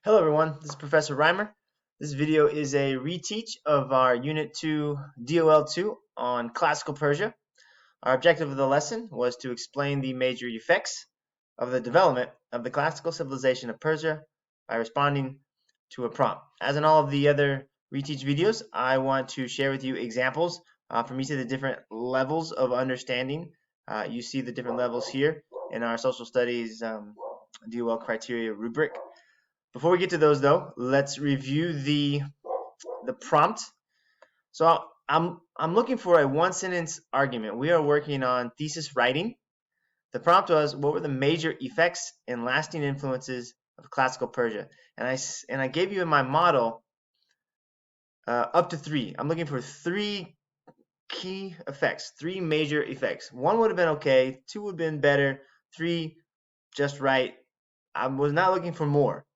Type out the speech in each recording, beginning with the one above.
Hello everyone, this is Professor Reimer. This video is a reteach of our Unit 2 DOL 2 on Classical Persia. Our objective of the lesson was to explain the major effects of the development of the classical civilization of Persia by responding to a prompt. As in all of the other reteach videos, I want to share with you examples from each of the different levels of understanding. You see the different levels here in our social studies DOL criteria rubric. Before we get to those, though, let's review the prompt. So I'm looking for a one sentence argument. We are working on thesis writing. The prompt was, what were the major effects and lasting influences of classical Persia? And I gave you in my model up to 3. I'm looking for 3 key effects, 3 major effects. 1 would have been okay, 2 would have been better, 3 just right. I was not looking for more.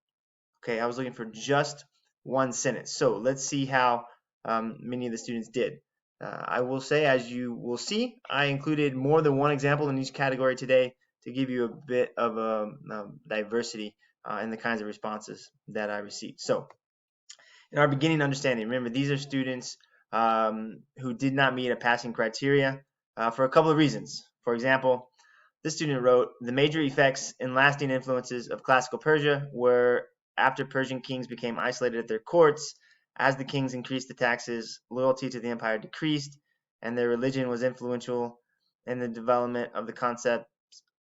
Okay, I was looking for just one sentence. So let's see how many of the students did. I will say, as you will see, I included more than one example in each category today to give you a bit of a diversity in the kinds of responses that I received. So in our beginning understanding, remember these are students who did not meet a passing criteria for a couple of reasons. For example, this student wrote, the major effects and lasting influences of classical Persia were after Persian kings became isolated at their courts, as the kings increased the taxes, loyalty to the empire decreased, and their religion was influential in the development of the concept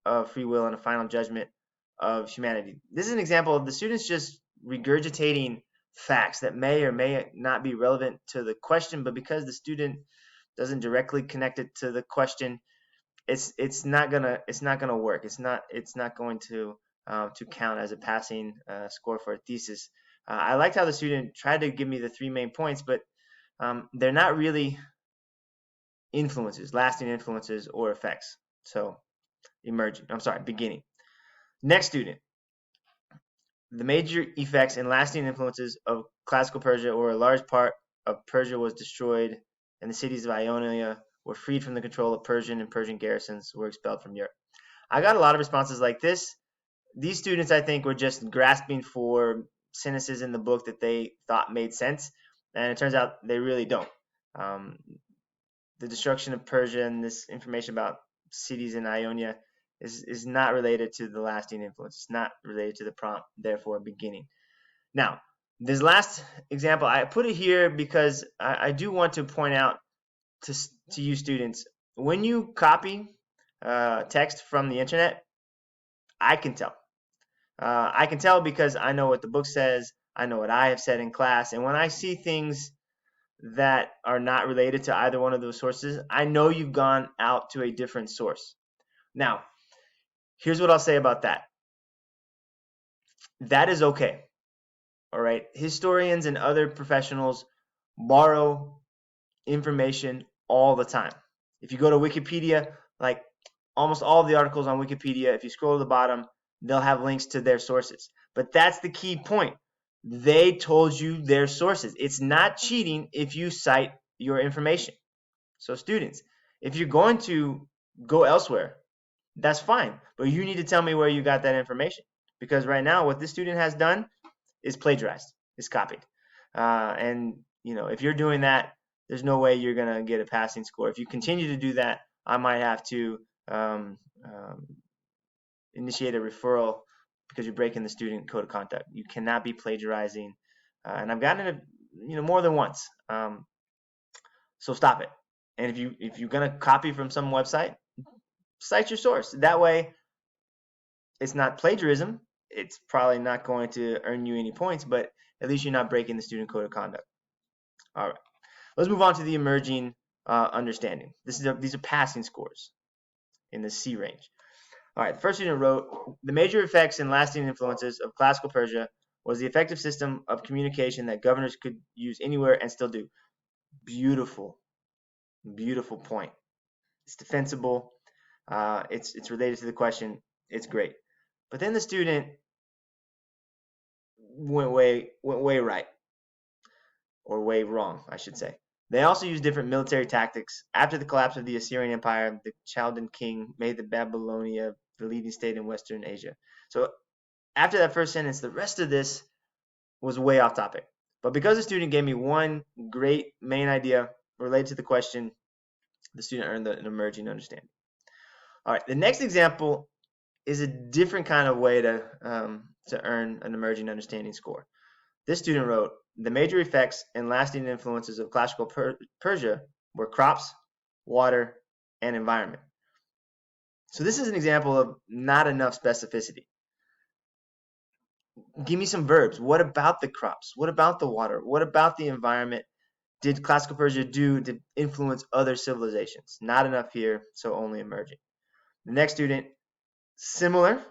of free will and a final judgment of humanity. This is an example of the students just regurgitating facts that may or may not be relevant to the question, but because the student doesn't directly connect it to the question, it's not gonna work. It's not going to count as a passing score for a thesis. I liked how the student tried to give me the 3 main points, but they're not really influences, lasting influences or effects. So beginning. Next student. The major effects and lasting influences of classical Persia, or a large part of Persia was destroyed, and the cities of Ionia were freed from the control of Persian, and Persian garrisons were expelled from Europe. I got a lot of responses like this. These students, I think, were just grasping for sentences in the book that they thought made sense, and it turns out they really don't. The destruction of Persia and this information about cities in Ionia is not related to the lasting influence. It's not related to the prompt, therefore beginning. Now, this last example, I put it here because I do want to point out to you students, when you copy text from the internet, I can tell. I can tell because I know what the book says. I know what I have said in class. And when I see things that are not related to either one of those sources, I know you've gone out to a different source. Now, here's what I'll say about that. That is okay. All right. Historians and other professionals borrow information all the time. If you go to Wikipedia, like almost all of the articles on Wikipedia, if you scroll to the bottom, they'll have links to their sources. But that's the key point. They told you their sources. It's not cheating if you cite your information. So students, if you're going to go elsewhere, that's fine. But you need to tell me where you got that information. Because right now, what this student has done is plagiarized, is copied. And if you're doing that, there's no way you're going to get a passing score. If you continue to do that, I might have to initiate a referral because you're breaking the student code of conduct. You cannot be plagiarizing, and I've gotten it, more than once. So stop it. And if you're gonna copy from some website, cite your source. That way, it's not plagiarism. It's probably not going to earn you any points, but at least you're not breaking the student code of conduct. All right, let's move on to the emerging understanding. These are passing scores in the C range. All right, the first student wrote, the major effects and lasting influences of classical Persia was the effective system of communication that governors could use anywhere and still do. Beautiful, beautiful point. It's defensible. It's related to the question. It's great. But then the student went way right, or way wrong, I should say. They also used different military tactics. After the collapse of the Assyrian Empire, the Chaldean king made the Babylonia the leading state in Western Asia. So after that first sentence, the rest of this was way off topic. But because the student gave me one great main idea related to the question, the student earned an emerging understanding. All right, the next example is a different kind of way to earn an emerging understanding score. This student wrote, the major effects and lasting influences of classical Persia were crops, water, and environment. So this is an example of not enough specificity. Give me some verbs. What about the crops? What about the water? What about the environment did classical Persia do to influence other civilizations? Not enough here, so only emerging. The next student, similar,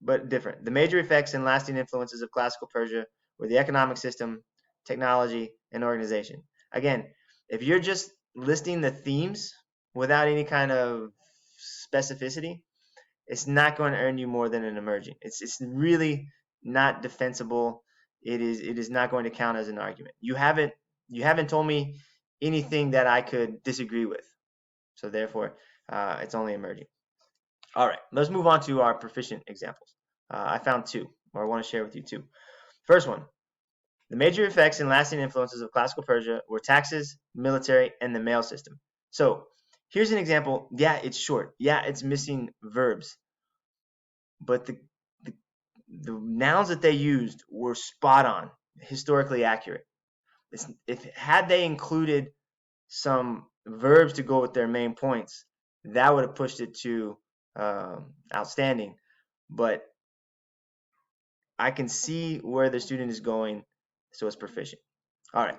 but different. The major effects and lasting influences of classical Persia were the economic system, technology, and organization. Again, if you're just listing the themes without any kind of specificity, it's not going to earn you more than an emerging. It's really not defensible. It is not going to count as an argument. You haven't told me anything that I could disagree with. So therefore, it's only emerging. All right, let's move on to our proficient examples. I found two, or I want to share with you two. First one, the major effects and lasting influences of classical Persia were taxes, military, and the mail system. So here's an example. Yeah, it's short. Yeah, it's missing verbs. But the nouns that they used were spot on, historically accurate. If had they included some verbs to go with their main points, that would have pushed it to outstanding. But I can see where the student is going, so it's proficient. All right.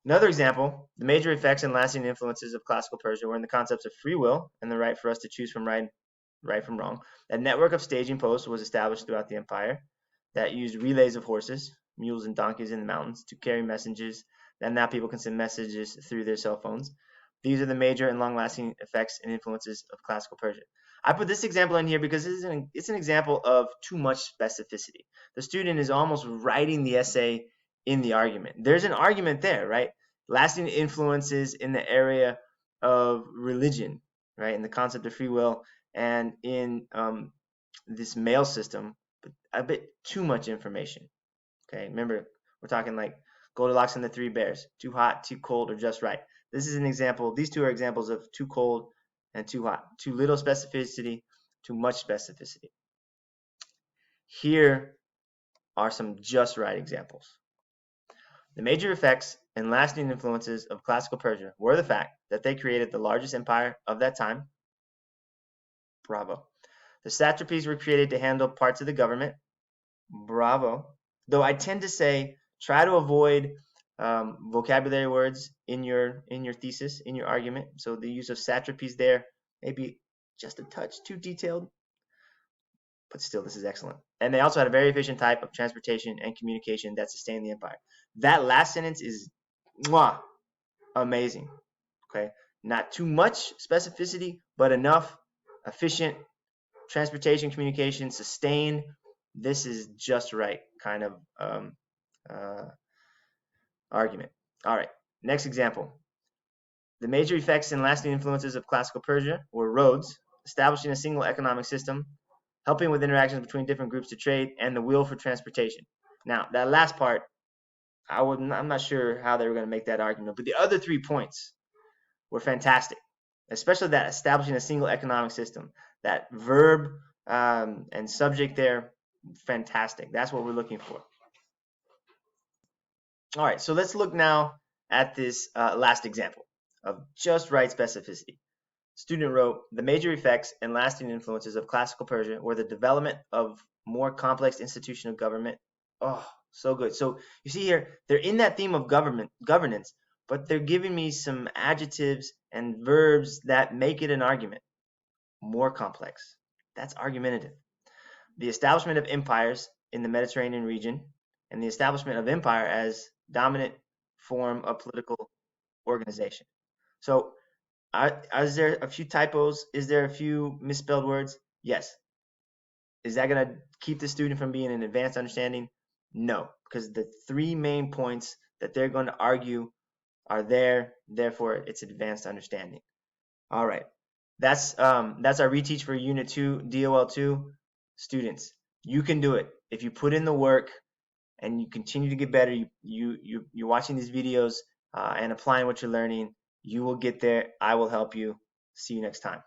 Another example, the major effects and lasting influences of classical Persia were in the concepts of free will and the right for us to choose from right from wrong. A network of staging posts was established throughout the empire that used relays of horses, mules, and donkeys in the mountains to carry messages, and now people can send messages through their cell phones. These are the major and long-lasting effects and influences of classical Persia. I put this example in here because it's an example of too much specificity. The student is almost writing the essay in the argument. There's an argument there, right? Lasting influences in the area of religion, right? In the concept of free will and in this mail system, but a bit too much information. Okay, remember, we're talking like Goldilocks and the Three Bears, too hot, too cold, or just right. This is an example. These two are examples of too cold and too hot. Too little specificity, too much specificity. Here are some just right examples. The major effects and lasting influences of classical Persia were the fact that they created the largest empire of that time. Bravo. The satrapies were created to handle parts of the government. Bravo. Though I tend to say try to avoid vocabulary words in your thesis, in your argument. So the use of satrapies there may be just a touch too detailed, but still this is excellent. And they also had a very efficient type of transportation and communication that sustained the empire. That last sentence is mwah, amazing. Okay, not too much specificity, but enough. Efficient transportation, communication, sustained. This is just right kind of argument. All right, next example. The major effects and lasting influences of classical Persia were roads, establishing a single economic system, helping with interactions between different groups to trade, and the wheel for transportation. Now, that last part, I'm not sure how they were going to make that argument, but the other 3 points were fantastic, especially that establishing a single economic system. That verb and subject there, fantastic. That's what we're looking for. All right, so let's look now at this last example of just right specificity. Student wrote, the major effects and lasting influences of classical Persia were the development of more complex institution of government. Oh, so good. So you see here, they're in that theme of governance, but they're giving me some adjectives and verbs that make it an argument. More complex. That's argumentative. The establishment of empires in the Mediterranean region and the establishment of empire as dominant form of political organization. So is there a few typos? Is there a few misspelled words? Yes. Is that going to keep the student from being an advanced understanding? No, because the 3 main points that they're going to argue are there. Therefore, it's advanced understanding. All right. That's our reteach for Unit 2, DOL 2. Students, you can do it. If you put in the work, and you continue to get better, you're watching these videos and applying what you're learning, you will get there. I will help you. See you next time.